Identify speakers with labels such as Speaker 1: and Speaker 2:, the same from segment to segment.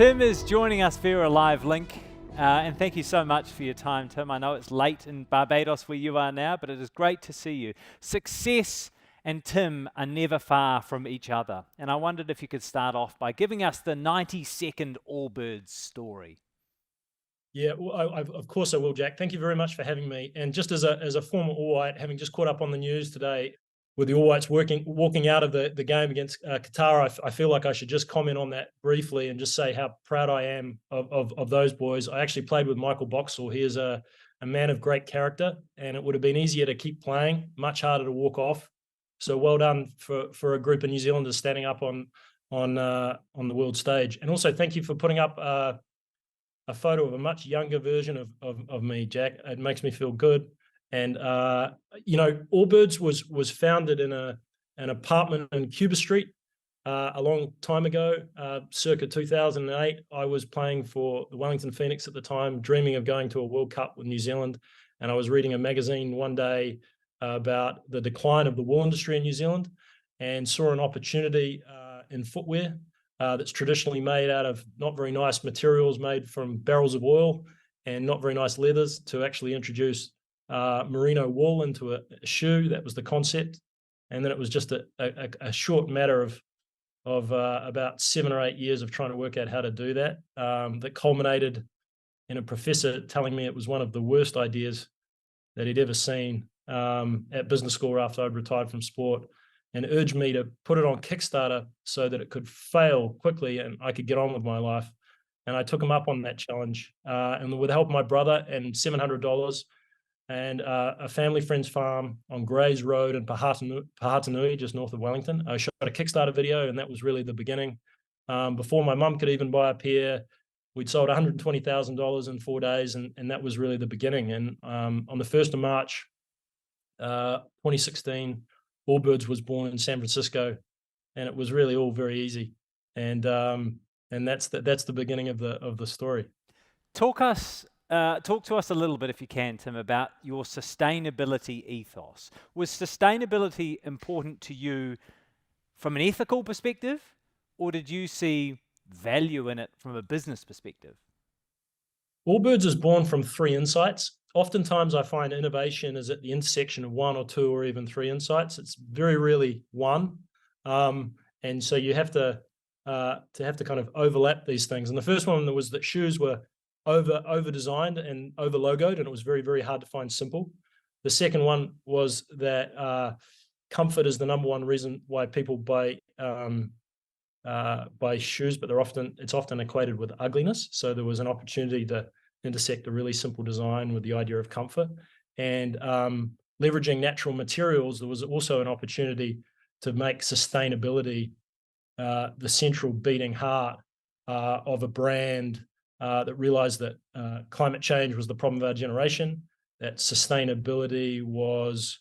Speaker 1: Tim is joining us via a live link, and thank you so much for your time, Tim. I know it's late in Barbados where you are now, but it is great to see you. Success and Tim are never far from each other, and I wondered if you could start off by giving us the 90-second Allbirds story.
Speaker 2: Yeah, well, of course I will, Jack. Thank you very much for having me. And just as a former All White, having just caught up on the news today with the All Whites walking out of the game against Qatar, I feel like I should just comment on that briefly and just say how proud I am of those boys. I actually played with Michael Boxall. He is a man of great character, and it would have been easier to keep playing, much harder to walk off. So well done for a group of New Zealanders standing up on the world stage. And also thank you for putting up a photo of a much younger version of me, Jack. It makes me feel good. And Allbirds was founded in an apartment in Cuba Street a long time ago, circa 2008. I was playing for the Wellington Phoenix at the time, dreaming of going to a World Cup with New Zealand. And I was reading a magazine one day about the decline of the wool industry in New Zealand, and saw an opportunity in footwear that's traditionally made out of not very nice materials made from barrels of oil and not very nice leathers, to actually introduce merino wool into a shoe. That was the concept. And then it was just a short matter of about 7 or 8 years of trying to work out how to do that, that culminated in a professor telling me it was one of the worst ideas that he'd ever seen at business school after I'd retired from sport, and urged me to put it on Kickstarter so that it could fail quickly and I could get on with my life. And I took him up on that challenge. And with the help of my brother and $700 and a family friend's farm on Grays Road in Pahatanui, just north of Wellington, I shot a Kickstarter video, and that was really the beginning. Before my mum could even buy a pair, we'd sold $120,000 in 4 days, and that was really the beginning. And on the 1st of March, 2016, Allbirds was born in San Francisco, and it was really all very easy. And that's the beginning of the story.
Speaker 1: Talk to us a little bit, if you can, Tim, about your sustainability ethos. Was sustainability important to you from an ethical perspective, or did you see value in it from a business perspective?
Speaker 2: Allbirds is born from 3 insights. Oftentimes I find innovation is at the intersection of 1 or 2 or even 3 insights. It's very rarely 1. And so you have to kind of overlap these things. And the first one was that shoes were over designed and over logoed, and it was very, very hard to find simple. The second one was that comfort is the number one reason why people buy shoes, but it's often equated with ugliness. So there was an opportunity to intersect a really simple design with the idea of comfort. And leveraging natural materials, there was also an opportunity to make sustainability the central beating heart of a brand that realized that climate change was the problem of our generation, that sustainability was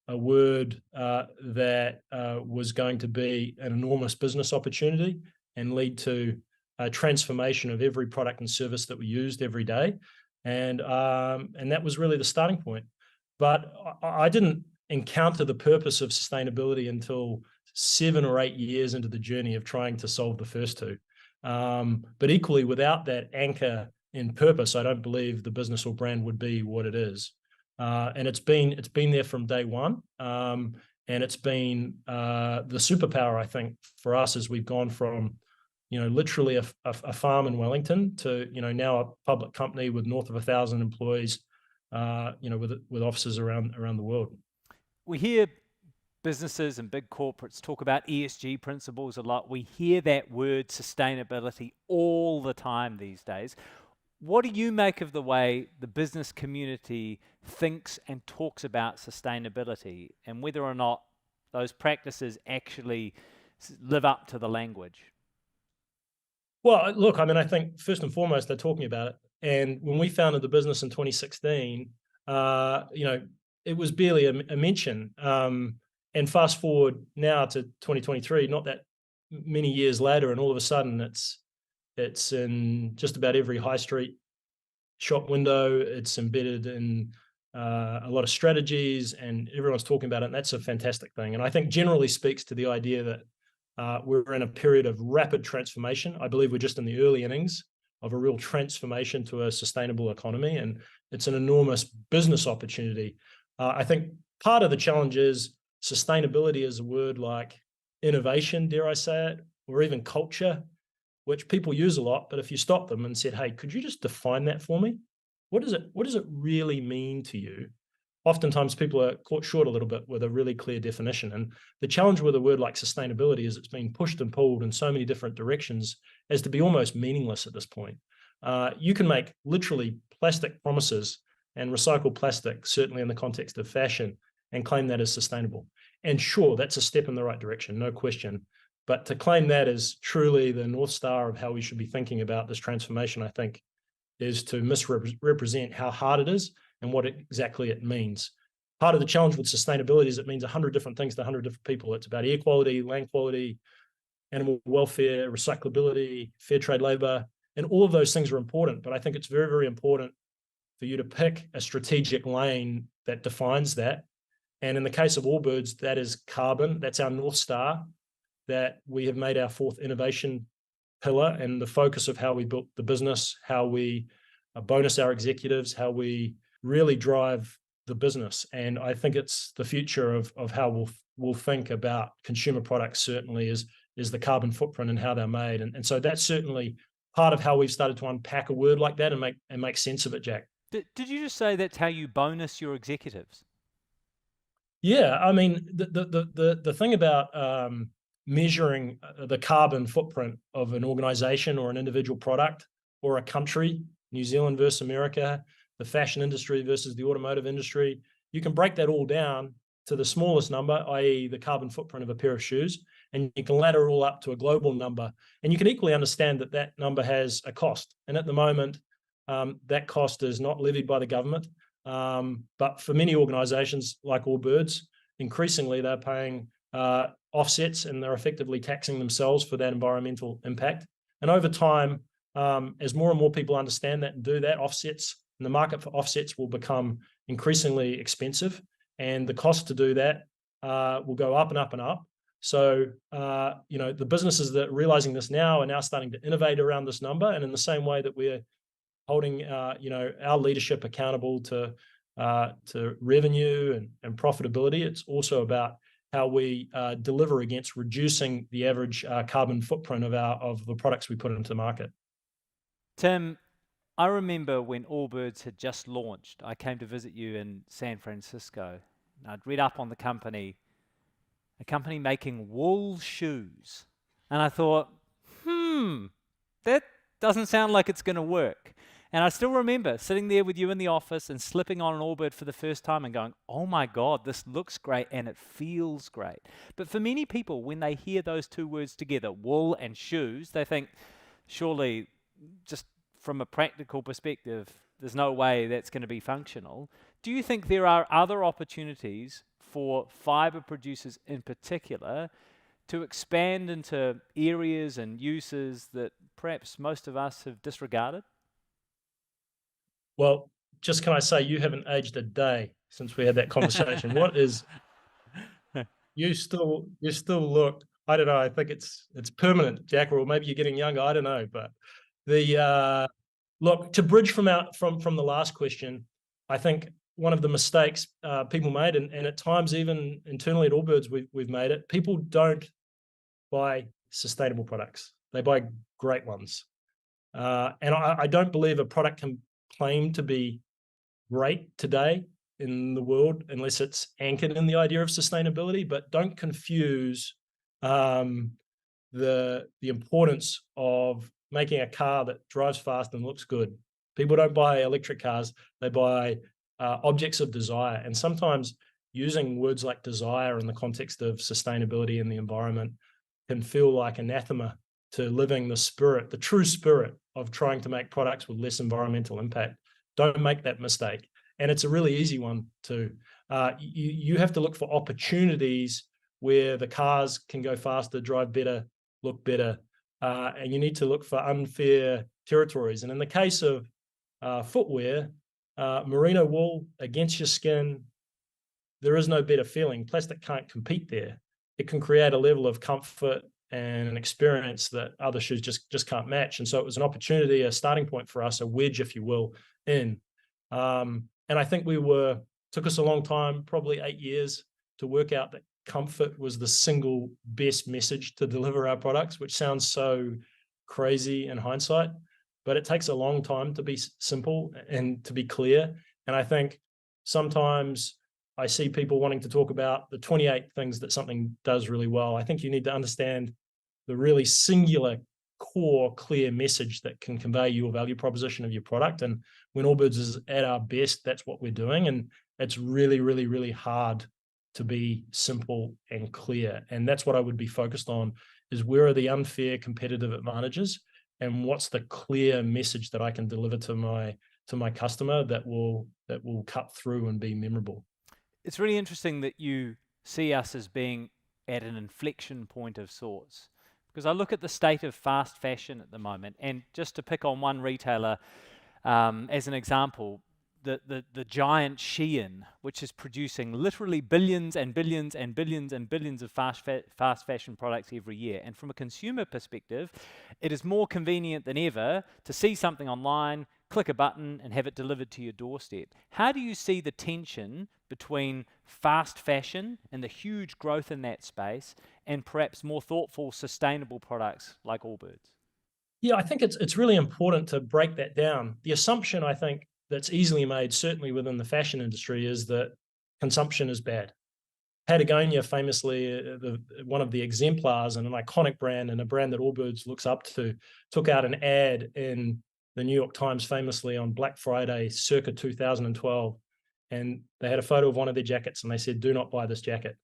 Speaker 2: a word that was going to be an enormous business opportunity and lead to a transformation of every product and service that we used every day. And that was really the starting point. But I didn't encounter the purpose of sustainability until 7 or 8 years into the journey of trying to solve the first 2. But equally, without that anchor in purpose, I don't believe the business or brand would be what it is. And it's been there from day one. And it's been the superpower, I think, for us as we've gone from literally a farm in Wellington to now a public company with north of 1,000 employees, with offices around the world.
Speaker 1: We hear businesses and big corporates talk about ESG principles a lot. We hear that word sustainability all the time these days. What do you make of the way the business community thinks and talks about sustainability, and whether or not those practices actually live up to the language?
Speaker 2: Well, look, I think first and foremost, they're talking about it. And when we founded the business in 2016, it was barely a mention. And fast forward now to 2023, not that many years later, and all of a sudden it's in just about every high street shop window. It's embedded in a lot of strategies, and everyone's talking about it. And that's a fantastic thing. And I think generally speaks to the idea that We're in a period of rapid transformation. I believe we're just in the early innings of a real transformation to a sustainable economy, and it's an enormous business opportunity. I think part of the challenge is sustainability is a word like innovation, dare I say it, or even culture, which people use a lot. But if you stop them and said, "Hey, could you just define that for me? What does it really mean to you?" Oftentimes people are caught short a little bit with a really clear definition. And the challenge with a word like sustainability is it's being pushed and pulled in so many different directions as to be almost meaningless at this point. You can make literally plastic promises and recycle plastic, certainly in the context of fashion, and claim that as sustainable. And sure, that's a step in the right direction, no question. But to claim that as truly the North Star of how we should be thinking about this transformation, I think, is to misrepresent how hard it is and what exactly it means. Part of the challenge with sustainability is it means 100 different things to 100 different people. It's about air quality, land quality, animal welfare, recyclability, fair trade labor, and all of those things are important. But I think it's very, very important for you to pick a strategic lane that defines that. And in the case of Allbirds, that is carbon. That's our North Star that we have made our fourth innovation pillar and the focus of how we built the business, how we bonus our executives, how we really drive the business. And I think it's the future of how we'll think about consumer products, certainly is the carbon footprint and how they're made. And so that's certainly part of how we've started to unpack a word like that and make sense of it, Jack.
Speaker 1: Did you just say that's how you bonus your executives?
Speaker 2: Yeah, I mean, the thing about measuring the carbon footprint of an organization or an individual product or a country, New Zealand versus America, the fashion industry versus the automotive industry, you can break that all down to the smallest number, i.e. the carbon footprint of a pair of shoes, and you can ladder it all up to a global number. And you can equally understand that that number has a cost. And at the moment, that cost is not levied by the government. But for many organizations like Allbirds, increasingly they're paying offsets and they're effectively taxing themselves for that environmental impact. And over time, as more and more people understand that and do that, offsets and the market for offsets will become increasingly expensive, and the cost to do that will go up and up and up. So, the businesses that are realizing this now are now starting to innovate around this number, and in the same way that we're holding, our leadership accountable to revenue and profitability, it's also about how we deliver against reducing the average carbon footprint of the products we put into the market.
Speaker 1: Tim, I remember when Allbirds had just launched, I came to visit you in San Francisco. I'd read up on the company, a company making wool shoes. And I thought, that doesn't sound like it's going to work. And I still remember sitting there with you in the office and slipping on an Allbird for the first time and going, oh my God, this looks great and it feels great. But for many people, when they hear those two words together, wool and shoes, they think, surely just from a practical perspective, there's no way that's going to be functional. Do you think there are other opportunities for fiber producers in particular to expand into areas and uses that perhaps most of us have disregarded?
Speaker 2: Well, just can I say, you haven't aged a day since we had that conversation. You still look, I don't know, I think it's permanent, Jack, or maybe you're getting younger, I don't know. But look, to bridge from the last question, I think one of the mistakes people made, and at times even internally at Allbirds we've made it, people don't buy sustainable products. They buy great ones. And I don't believe a product can claim to be great today in the world unless it's anchored in the idea of sustainability. But don't confuse the importance of making a car that drives fast and looks good. People don't buy electric cars, they buy objects of desire. And sometimes using words like desire in the context of sustainability and the environment can feel like anathema to living the spirit, the true spirit of trying to make products with less environmental impact. Don't make that mistake. And it's a really easy one too. You have to look for opportunities where the cars can go faster, drive better, look better, and you need to look for unfair territories. And in the case of footwear, merino wool against your skin, there is no better feeling. Plastic can't compete there. It can create a level of comfort and an experience that other shoes just can't match. And so it was an opportunity, a starting point for us, a wedge, if you will, in. And I think took us a long time, probably 8 years, to work out that comfort was the single best message to deliver our products, which sounds so crazy in hindsight, but it takes a long time to be simple and to be clear. And I think sometimes I see people wanting to talk about the 28 things that something does really well. I think you need to understand the really singular, core, clear message that can convey your value proposition of your product. And when Allbirds is at our best, that's what we're doing. And it's really, really, really hard to be simple and clear. And that's what I would be focused on, is where are the unfair competitive advantages and what's the clear message that I can deliver to my customer that will cut through and be memorable.
Speaker 1: It's really interesting that you see us as being at an inflection point of sorts, because I look at the state of fast fashion at the moment, and just to pick on one retailer as an example, the giant Shein, which is producing literally billions and billions and billions and billions of fast fashion products every year. And from a consumer perspective, it is more convenient than ever to see something online, click a button, and have it delivered to your doorstep. How do you see the tension between fast fashion and the huge growth in that space and perhaps more thoughtful, sustainable products like Allbirds?
Speaker 2: Yeah, I think it's really important to break that down. The assumption, I think, that's easily made, certainly within the fashion industry, is that consumption is bad. Patagonia, famously, one of the exemplars and an iconic brand, and a brand that Allbirds looks up to, took out an ad in the New York Times famously on Black Friday circa 2012. And they had a photo of one of their jackets and they said, "Do not buy this jacket."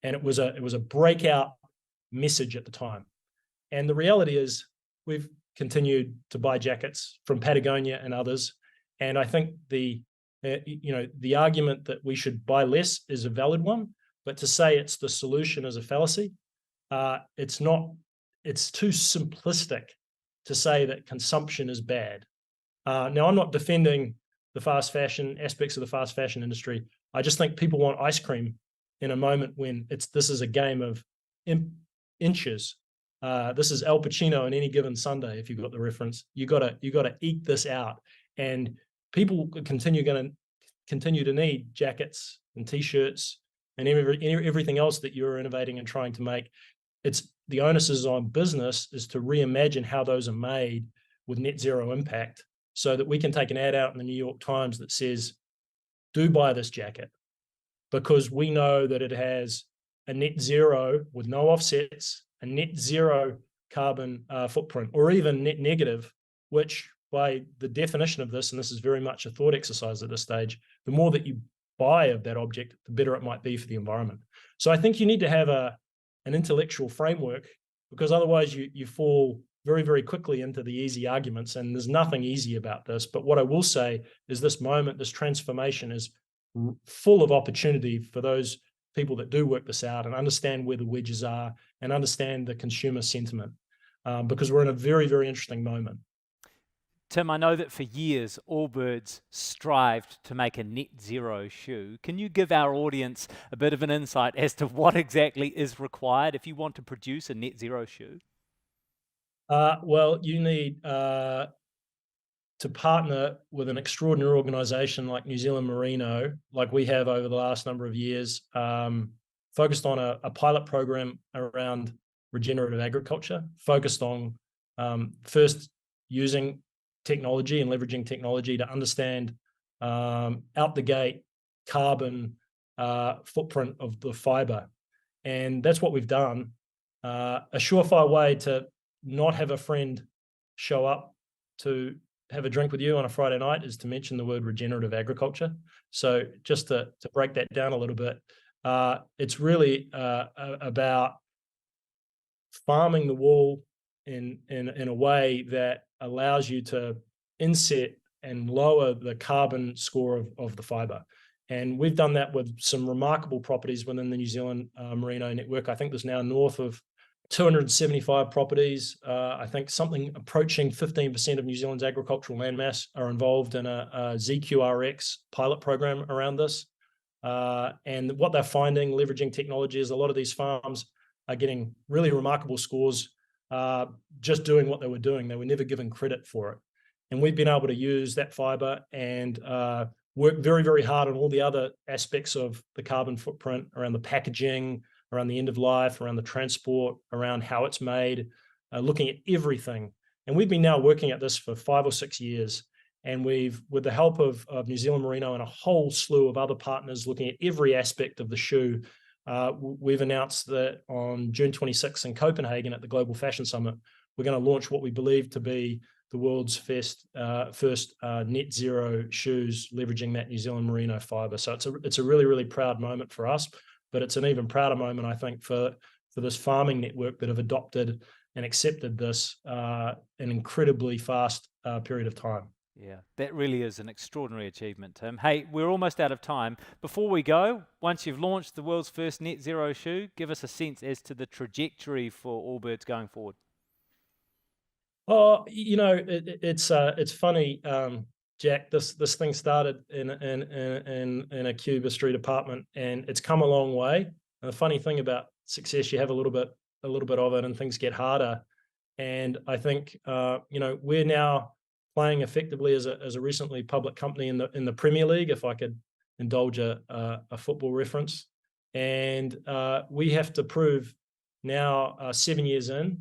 Speaker 2: And it was a breakout message at the time. And the reality is we've continued to buy jackets from Patagonia and others. And I think the argument that we should buy less is a valid one, but to say it's the solution is a fallacy. It's not. It's too simplistic to say that consumption is bad. Now, I'm not defending the fast fashion aspects of the fast fashion industry. I just think people want ice cream in a moment when this is a game of inches. This is Al Pacino on Any Given Sunday. If you've got the reference, you gotta eke this out. And people continue to need jackets and t-shirts and everything else that you're innovating and trying to make. It's the onus is on business is to reimagine how those are made with net zero impact, so that we can take an ad out in the New York Times that says, "Do buy this jacket," because we know that it has a net zero with no offsets, a net zero carbon footprint, or even net negative, which by the definition of this, and this is very much a thought exercise at this stage, the more that you buy of that object, the better it might be for the environment. So I think you need to have an intellectual framework, because otherwise you fall very, very quickly into the easy arguments, and there's nothing easy about this. But what I will say is this transformation is full of opportunity for those people that do work this out and understand where the wedges are and understand the consumer sentiment, because we're in a very, very interesting moment.
Speaker 1: Tim, I know that for years, Allbirds strived to make a net zero shoe. Can you give our audience a bit of an insight as to what exactly is required if you want to produce a net zero shoe?
Speaker 2: Well, you need to partner with an extraordinary organization like New Zealand Merino, like we have over the last number of years, focused on a pilot program around regenerative agriculture, focused on first using technology and leveraging technology to understand out the gate carbon footprint of the fiber. And that's what we've done. A surefire way to not have a friend show up to have a drink with you on a Friday night is to mention the word regenerative agriculture. So just to break that down a little bit, it's really about farming the wool in a way that allows you to inset and lower the carbon score of the fiber. And we've done that with some remarkable properties within the New Zealand Merino network. I think there's now north of 275 properties. I think something approaching 15% of New Zealand's agricultural landmass are involved in a ZQRX pilot program around this. And what they're finding, leveraging technology, is a lot of these farms are getting really remarkable scores just doing what they were doing. They were never given credit for it. And we've been able to use that fiber and work very, very hard on all the other aspects of the carbon footprint around the packaging, around the end of life, around the transport, around how it's made, looking at everything. And we've been now working at this for 5 or 6 years. And we've, with the help of New Zealand Merino and a whole slew of other partners looking at every aspect of the shoe, we've announced that on June 26th in Copenhagen at the Global Fashion Summit, we're going to launch what we believe to be the world's first net zero shoes leveraging that New Zealand Merino fiber. So it's a really, really proud moment for us, but it's an even prouder moment, I think, for this farming network that have adopted and accepted this an incredibly fast period of time.
Speaker 1: Yeah, that really is an extraordinary achievement, Tim. Hey, we're almost out of time. Before we go, once you've launched the world's first net zero shoe, give us a sense as to the trajectory for Allbirds going forward.
Speaker 2: Oh, it's funny, Jack. This thing started in a Cuba Street apartment, and it's come a long way. And the funny thing about success, you have a little bit of it, and things get harder. And I think we're now playing effectively as a recently public company in the Premier League, if I could indulge a football reference. And we have to prove now, 7 years in,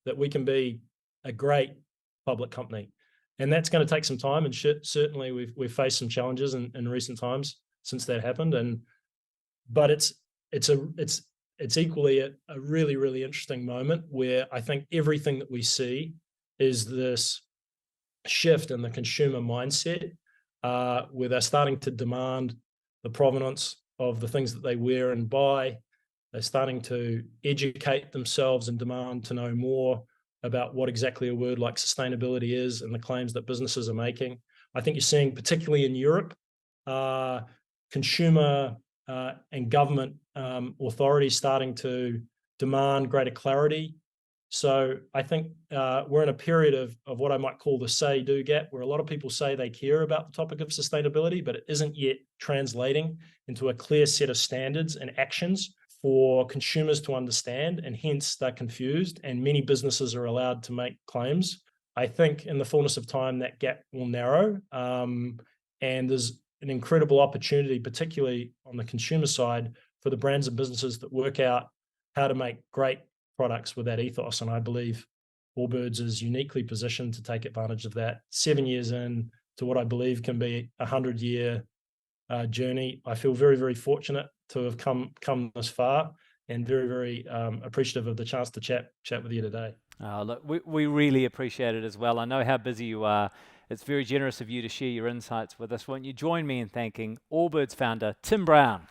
Speaker 2: that we can be a great public company, and that's going to take some time. And certainly, we've faced some challenges in recent times since that happened. But it's equally a really, really interesting moment where I think everything that we see is this shift in the consumer mindset, where they're starting to demand the provenance of the things that they wear and buy. They're starting to educate themselves and demand to know more about what exactly a word like sustainability is and the claims that businesses are making. I think you're seeing, particularly in Europe, consumer and government authorities starting to demand greater clarity. So I think we're in a period of what I might call the say-do gap, where a lot of people say they care about the topic of sustainability, but it isn't yet translating into a clear set of standards and actions for consumers to understand, and hence they're confused, and many businesses are allowed to make claims. I think in the fullness of time, that gap will narrow, and there's an incredible opportunity, particularly on the consumer side, for the brands and businesses that work out how to make great products with that ethos. And I believe Allbirds is uniquely positioned to take advantage of that. 7 years in to what I believe can be a 100-year journey. I feel very, very fortunate to have come this far, and very, very appreciative of the chance to chat with you today.
Speaker 1: Look, we really appreciate it as well. I know how busy you are. It's very generous of you to share your insights with us. Won't you join me in thanking Allbirds founder Tim Brown?